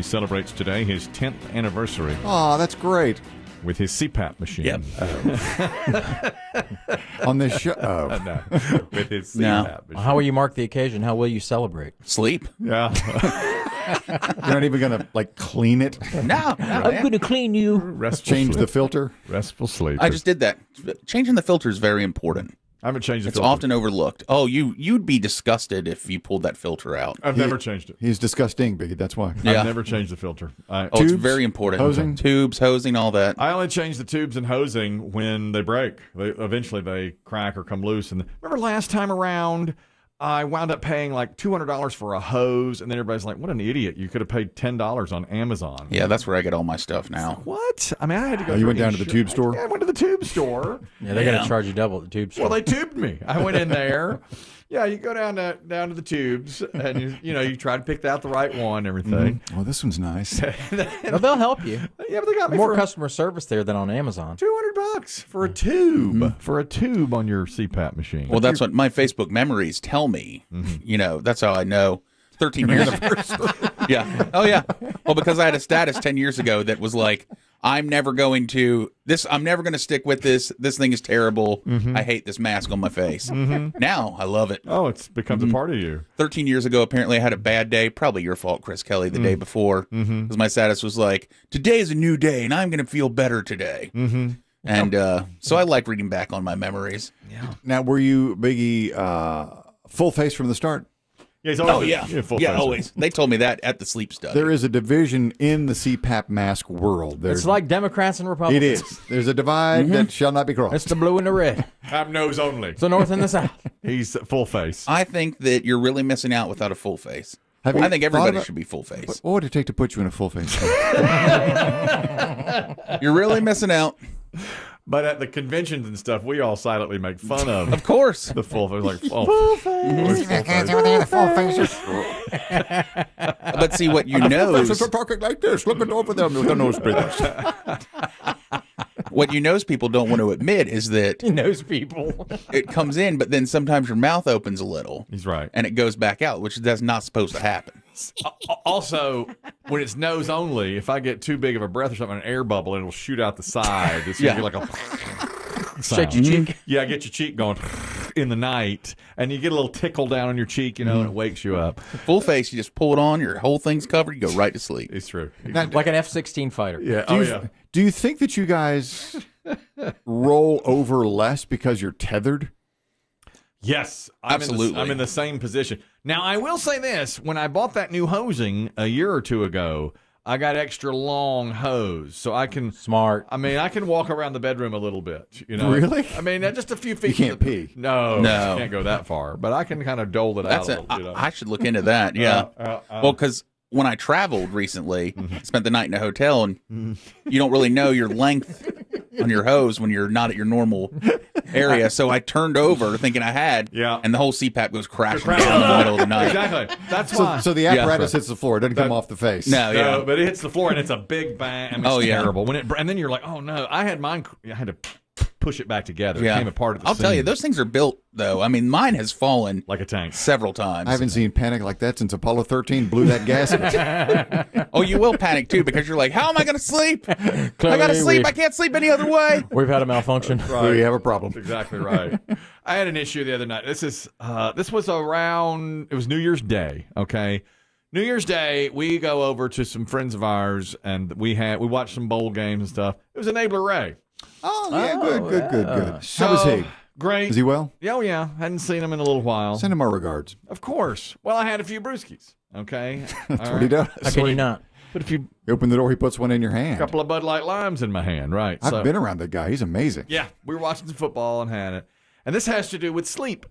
He celebrates today his 10th anniversary Oh, that's great. with his CPap machine. Yep. On this show. Oh. No, with his No. CPap machine. How will you mark the occasion? How will you celebrate? Sleep? Yeah. You're not even going to, like, clean it? No. going to clean you. Restful Change sleep. the filter? Restful sleep. I just did that. Changing the filter is very important. I haven't changed the It's filter. often overlooked. Oh, you'd be disgusted if you pulled that filter out. I've never changed it. He's disgusting, Biggie. That's why. Yeah. I've never changed the filter. Oh, it's Tubes, very important. hosing? Tubes, hosing, all that. I only change the tubes and hosing when they break. Eventually they crack or come loose. And remember last time around, I wound up paying like $200 for a hose, and then everybody's like, "What an idiot! You could have paid $10 on Amazon." Yeah, that's where I get all my stuff now. What? I mean, I had to go. Oh, you through went down to the tube store? Yeah, I went to the tube store. Yeah, they're going to charge you double at the tube store. Well, they tubed me. I went in there. Yeah, you go down to the tubes, and you try to pick out the right one, and everything. Oh, this one's nice. Well, they'll help you. Yeah, but they got me More for customer service there than on Amazon. $200 for a tube for a tube on your CPap machine. Well, that's what my Facebook memories tell me. You know, that's how I know. 13 years. Yeah. Oh, yeah. Well, because I had a status 10 years ago that was like, I'm never going to stick with this. This thing is terrible. I hate this mask on my face. Now I love it. Oh, it becomes a part of you. 13 years ago, apparently I had a bad day. Probably your fault, Chris Kelly, the day before. Because my status was like, today is a new day and I'm going to feel better today. And so I like reading back on my memories. Yeah. Now, were you, Biggie, full face from the start? Yeah, he's always Oh, yeah. full Yeah, face. always. They told me that at the sleep study. There is a division in the CPAP mask world. It's like Democrats and Republicans. It is. There's a divide that shall not be crossed. It's the blue and the red. I'm nose only. It's the north and the south. He's full face. I think that you're really missing out without a full face. Have you I think thought everybody about- should be full face. What would it take to put you in a full face? You're really missing out. But at the conventions and stuff, we all silently make fun of Of course. the full face. Like, full face. But see, what you know is, talking like this, looking over them with the nose breathers. what you know is people don't want to admit is that He knows people. it comes in, but then sometimes your mouth opens a little. He's right. And it goes back out, which that's not supposed to happen. Also, when it's nose only, if I get too big of a breath or something, an air bubble, it'll shoot out the side. It's Yeah. like a Shake your cheek. Yeah, get your cheek going in the night, and you get a little tickle down on your cheek, and it wakes you up. Full face, you just pull it on, your whole thing's covered, you go right to sleep. It's true. Like an F-16 fighter. Yeah. Do you think that you guys roll over less because you're tethered? Yes, Absolutely. I'm in the same position. Now, I will say this. When I bought that new hosing a year or two ago, I got extra long hose, so I can... Smart. I mean, I can walk around the bedroom a little bit, you know. Really? I mean, just a few feet. You can't from the- pee. No, No. I can't go that far, but I can kind of dole it That's out it. a little, you know. I should look into that. Yeah. Well, because when I traveled recently, spent the night in a hotel, and you don't really know your length on your hose when you're not at your normal area. So I turned over thinking I had, and the whole CPAP goes crashing down in the middle of the night. Exactly. That's why. So the apparatus hits the floor. It doesn't come off the face. No, yeah. No, but it hits the floor and it's a big bang. I mean, it's Oh, yeah. terrible. And then you're like, oh no, I had mine. I had to push it back together. Yeah. It came apart at the I'll tell you, seams. those things are built, though. I mean, mine has fallen like a tank. several times. I haven't seen panic like that since Apollo 13 blew that gasket. Oh, you will panic, too, because you're like, how am I going to sleep? I got to sleep. I can't sleep any other way. We've had a malfunction. We have a problem. That's exactly right. I had an issue the other night. This was around, it was New Year's Day, okay? New Year's Day, we go over to some friends of ours, and we watched some bowl games and stuff. It was Enabler Ray. Oh, yeah, good. So, How was he? Great. Is he well? Oh, yeah. Hadn't seen him in a little while. Send him our regards. Of course. Well, I had a few brewskis, okay? That's what he does. How can you not? But if you You open the door, he puts one in your hand. couple of Bud Light Limes in my hand, right? I've been around that guy. He's amazing. Yeah, we were watching some football and had it. And this has to do with sleep.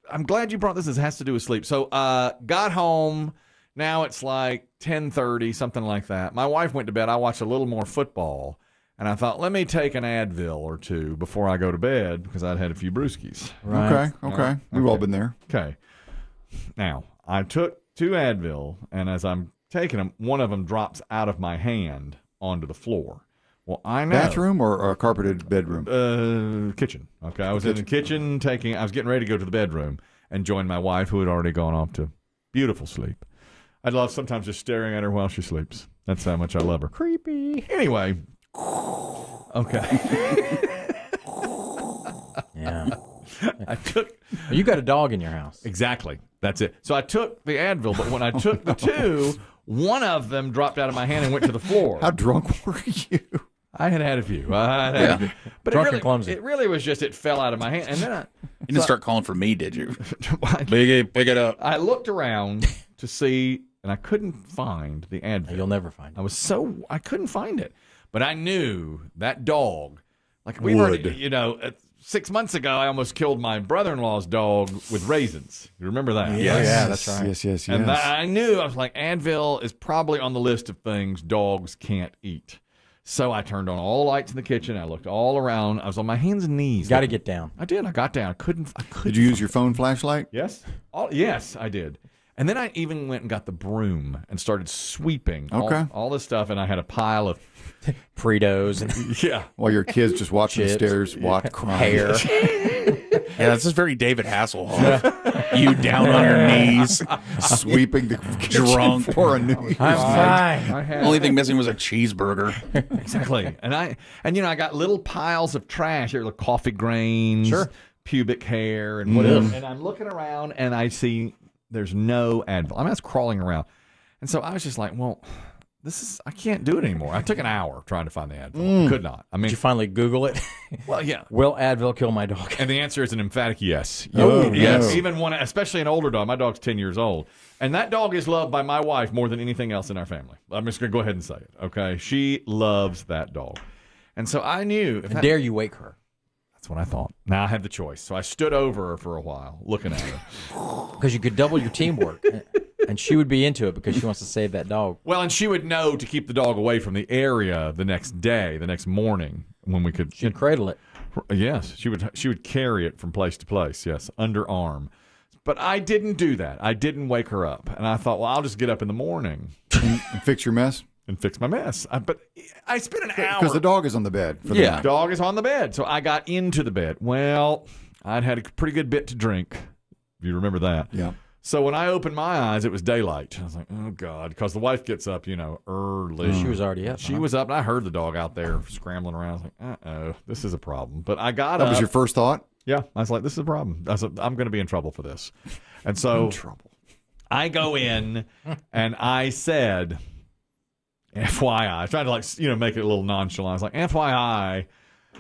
I'm glad you brought this. This has to do with sleep. So got home. Now it's like 10:30, something like that. My wife went to bed. I watched a little more football. And I thought, let me take an Advil or two before I go to bed because I'd had a few brewskis. Right. Okay. We've all been there. Okay. Now, I took 2 Advil, and as I'm taking them, one of them drops out of my hand onto the floor. Well, I know. Bathroom or a carpeted bedroom? Kitchen. Okay, I was in the kitchen I was getting ready to go to the bedroom and join my wife, who had already gone off to beautiful sleep. I love sometimes just staring at her while she sleeps. That's how much I love her. Creepy. Anyway. Okay. Yeah. I took You got a dog in your house. exactly. That's it. So I took the Advil, but when I took the two, one of them dropped out of my hand and went to the floor. How drunk were you? I had a few. But Drunk and clumsy. It really was just it fell out of my hand, and then You didn't start calling for me, did you? I Biggie, pick it up. I looked around to see, and I couldn't find the Advil. You'll never find it. I couldn't find it, but I knew that dog. Like we Would. were, 6 months ago, I almost killed my brother-in-law's dog with raisins. You remember that? Yes. yeah, that's right. Yes. And I knew, I was like, Advil is probably on the list of things dogs can't eat. So I turned on all the lights in the kitchen. I looked all around. I was on my hands and knees. Got to get down. I did. I got down. I couldn't. Did you use your phone flashlight? Yes. Yes, I did. And then I even went and got the broom and started sweeping all this stuff. And I had a pile of Fritos and yeah. While your kids just watching the Chips. stairs, watch hair. Yeah, this is very David Hasselhoff. You down on your knees. sweeping the kitchen Drunk. for a new. I'm fine. I had Only thing missing was a cheeseburger. exactly. And I got little piles of trash. There were coffee grains, Sure. pubic hair, and whatever. And I'm looking around and I see there's no Advil. I was crawling around. And so I was just like, well, I can't do it anymore. I took an hour trying to find the Advil. I could not. I Did mean, you finally Google it? well, yeah. Will Advil kill my dog? And the answer is an emphatic yes. Oh, yes. no. Even one, especially an older dog. My dog's 10 years old. And that dog is loved by my wife more than anything else in our family. I'm just going to go ahead and say it, okay? She loves that dog. And so I knew. And dare you wake her? That's what I thought. Now I had the choice. So I stood over her for a while, looking at her. Because you could double your teamwork. And she would be into it because she wants to save that dog. Well, and she would know to keep the dog away from the area the next day, the next morning, when we could. She'd cradle it. Yes, she would carry it from place to place. Yes, underarm. But I didn't do that. I didn't wake her up, and I thought, well, I'll just get up in the morning And fix your mess? and fix my mess. But I spent an hour. Because the dog is on the bed. For the Yeah. night. Dog is on the bed, so I got into the bed. Well, I'd had a pretty good bit to drink. If you remember that. Yeah. So when I opened my eyes, it was daylight. I was like, oh, God, because the wife gets up, early. She was already up. She was up, and I heard the dog out there scrambling around. I was like, uh-oh, this is a problem. But I got That up. was your first thought? Yeah, I was like, this is a problem. I said, I'm going to be in trouble for this. And so I go in, and I said, FYI. I tried to, make it a little nonchalant. I was like, FYI,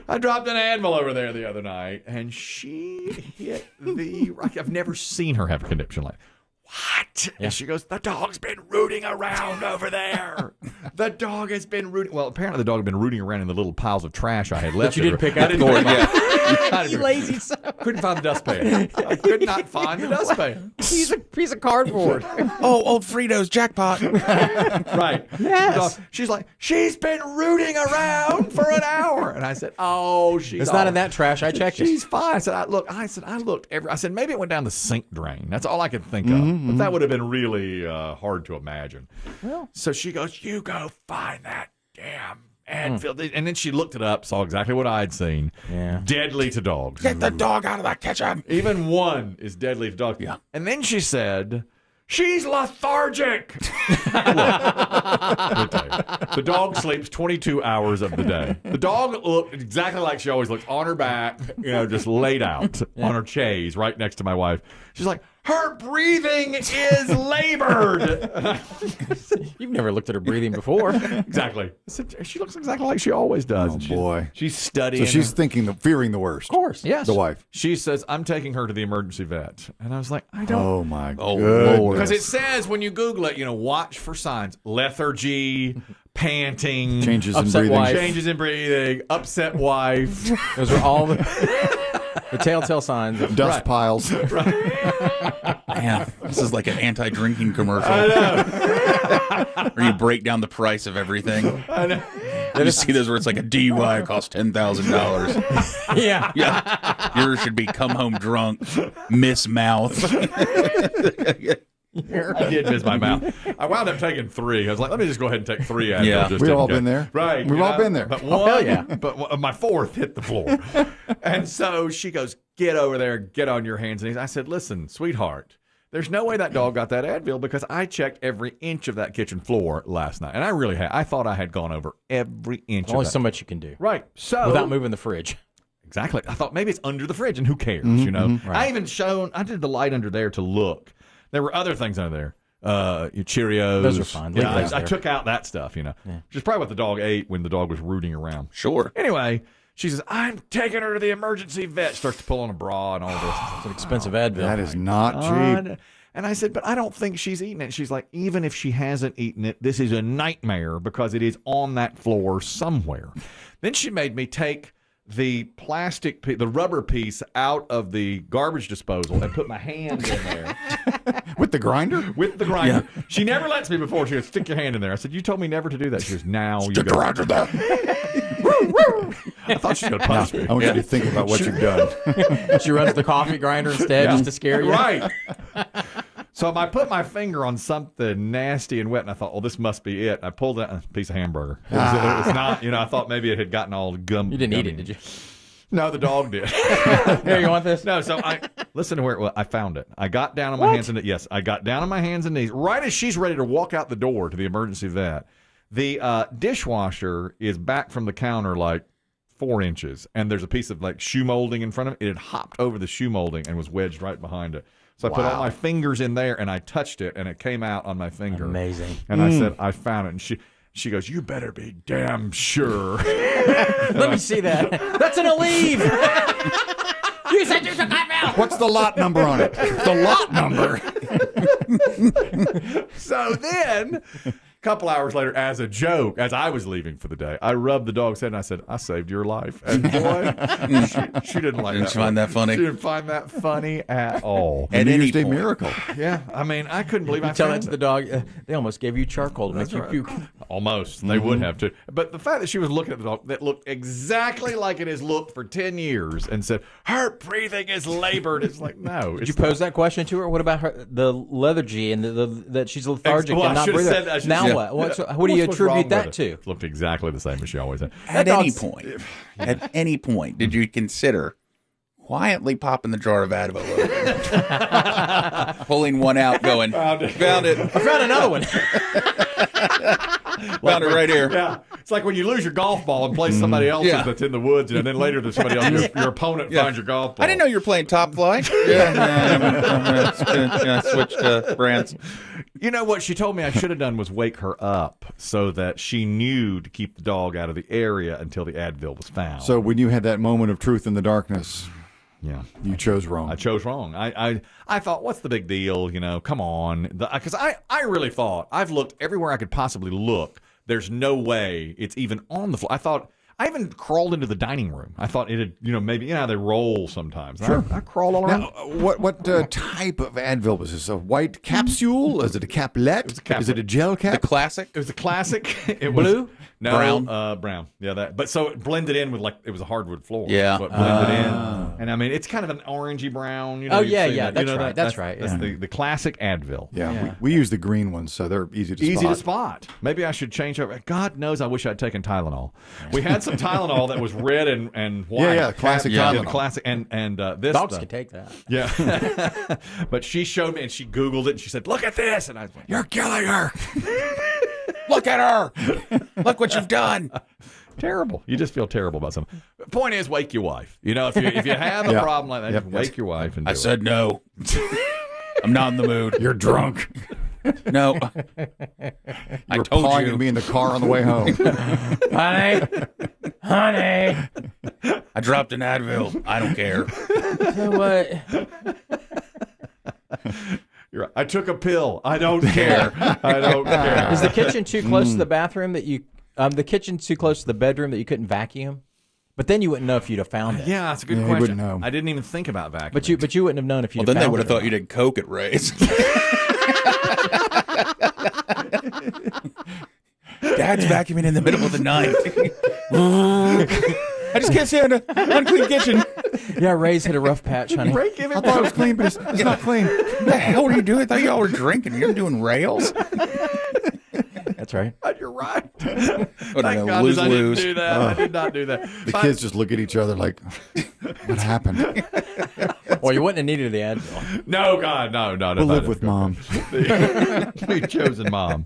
I dropped an Advil over there the other night, and she hit the... I've never seen her have a conniption like, what? Yeah. And she goes, the dog's been rooting around over there. The dog has been rooting... Well, apparently the dog had been rooting around in the little piles of trash I had left. you didn't there. pick up I didn't pick Yeah. up. You lazy son. Couldn't find the dustpan. I could not find the dustpan. Piece of cardboard. Oh, old Fritos, jackpot. Right. Yes. She's like, she's been rooting around for an hour. And I said, oh, she's It's not in that trash. I checked it. She's fine. I said, I looked I said, maybe it went down the sink drain. That's all I could think of. But that would have been really hard to imagine. Well. So she goes, you go find that damn Advil. And then she looked it up, saw exactly what I had seen. Yeah. Deadly to dogs. Get the dog out of the kitchen. Even one is deadly to dogs. Yeah. And then she said, she's lethargic. Look, let me tell you, the dog sleeps 22 hours of the day. The dog looked exactly like she always looks, on her back, just laid out on her chaise right next to my wife. She's like, her breathing is labored. You've never looked at her breathing before. Exactly. I said, she looks exactly like she always does. Oh, And boy. She's studying. So she's fearing the worst. Of course. Yes. The wife. She says, I'm taking her to the emergency vet. And I was like, I don't. Oh, my Oh, goodness. Lord. Because it says when you Google it, watch for signs. Lethargy, panting, Changes in Upset breathing. wife. changes in breathing, upset wife. Those are all the telltale signs. Of, Dust piles. Man, this is like an anti-drinking commercial. I know. Where you break down the price of everything. I know. You just see those where it's like a DUI costs $10,000. yeah. Yeah, yours should be come home drunk, miss mouth. I did miss my mouth. I wound up taking 3. I was like, let me just go ahead and take 3 Advil. Yeah. just We've in all case. been there. Right. We've all been there. But hell yeah. But my 4th hit the floor. And so she goes, get over there, get on your hands and knees. I said, listen, sweetheart, There's no way that dog got that Advil because I checked every inch of that kitchen floor last night. And I really had. I thought I had gone over every inch Only of that. so much you can do. Right. So Without moving the fridge. Exactly. I thought maybe it's under the fridge and who cares, you know? Right. I did the light under there to look. There were other things under there. Your Cheerios. Those are fine. Leave those I there. took out that stuff, you know, which is probably what the dog ate when the dog was rooting around. Sure. Anyway, she says, I'm taking her to the emergency vet. Starts to pull on a bra and all this. It's an expensive Advil. That is not cheap. And I said, but I don't think she's eaten it. She's like, even if she hasn't eaten it, this is a nightmare because it is on that floor somewhere. Then she made me take the the rubber piece out of the garbage disposal and put my hand in there. With the grinder? With the grinder. Yeah. She never lets me before. She goes, stick your hand in there. I said, you told me never to do that. She goes, now you go. Stick the grinder there. I thought she was going to punish me. I want you to think about what you've done. She runs the coffee grinder instead just to scare you. Right. So I put my finger on something nasty and wet, and I thought, oh, this must be it. I pulled out a piece of hamburger. It was not, I thought maybe it had gotten all gum. You didn't eat it, did you? No, the dog did. Here, you want this? No, so listen to where it was. I found it. I got down on my hands and knees. Yes, I got down on my hands and knees. Right as she's ready to walk out the door to the emergency vet, the dishwasher is back from the counter like 4 inches, and there's a piece of like shoe molding in front of it. It had hopped over the shoe molding and was wedged right behind it. So I put all my fingers in there, and I touched it, and it came out on my finger. Amazing. And I said, I found it. And she goes, you better be damn sure. Let me see that. That's an Aleve. You said you took that out. What's the lot number on it? The lot number. So then, a couple hours later, as a joke, as I was leaving for the day, I rubbed the dog's head and I said, I saved your life. And boy, she didn't like that. Didn't find that funny? She didn't find that funny at all. At New any Year's Day point. miracle. Yeah, I mean, I couldn't believe I Tell found that to it. the dog. They almost gave you charcoal to make you puke. Almost. They would have to. But the fact that she was looking at the dog that looked exactly like it has looked for 10 years and said, her breathing is labored. It's like, no. Did you pose that question to her? What about her, the lethargy and that she's lethargic Well, and I not should have breathing? said that. Now Yeah. what? What do you What's wrong attribute with that it? to? It looked exactly the same as she always had. At any point, did you consider quietly popping the jar of Advil open, pulling one out, going, found it. I found another one. Found it right here. Yeah. It's like when you lose your golf ball and play somebody else's Yeah. that's in the woods, and then later there's somebody else, your opponent finds your golf ball. I didn't know you were playing top flight. Yeah, switch brands. You know what she told me I should have done was wake her up so that she knew to keep the dog out of the area until the Advil was found. So when you had that moment of truth in the darkness, yeah, you chose wrong. I chose wrong. I thought, what's the big deal? Come on. Because I really thought, I've looked everywhere I could possibly look. There's no way it's even on the floor. I even crawled into the dining room. I thought it had, maybe, they roll sometimes. Sure. I crawled all around. Now, what type of Advil was this? A white capsule? Is it a caplet? It was a caplet. Is it a gel cap? The classic. It was a classic. It Blue? was, no, Brown? Brown. Yeah, that. But so it blended in with it was a hardwood floor. Yeah. So it blended in. And I mean, it's kind of an orangey brown. Oh, you've yeah, seen yeah, that. that's right, that's right, That's yeah. the classic Advil. Yeah, we use the green ones, so they're easy to spot. Easy to spot. Maybe I should change over. God knows I wish I'd taken Tylenol. We had some Tylenol that was red and white. Yeah, classic Yeah, Tylenol. classic. And this Dogs stuff. can take that. Yeah. But she showed me and she Googled it and she said, look at this. And I was like, You're killing her. Look at her. Look what you've done. terrible. You just feel terrible about something. Point is, wake your wife. If you have a Yeah. problem like that, Yep. just wake your wife and do I said no. I'm not in the mood. You're drunk. No. I You're told pawing you. at me in the car on the way home. Honey. I dropped an Advil. I don't care. So what? You're right. I took a pill. I don't care. I don't care. Is the kitchen too close to the bathroom that you? The kitchen's too close to the bedroom that you couldn't vacuum? But then you wouldn't know if you'd have found it. Yeah, that's a good Yeah, you question. wouldn't know. I didn't even think about vacuuming. But you wouldn't have known if you'd Well, then have they found would have it or thought you did coke at Ray's. Dad's vacuuming in the middle of the night. I just can't stand an unclean kitchen. not. Yeah, Ray's hit a rough patch, honey. Break give I it thought it was clean, but it's not clean. What the hell were you doing? I thought y'all were drinking. You're doing rails? That's right. You're right. What Thank a goodness I didn't lose-lose. do that. I did not do that. The kids just look at each other like, What happened? Well, you wouldn't have needed the Advil. No, God, no. We'll live with mom. The chosen mom.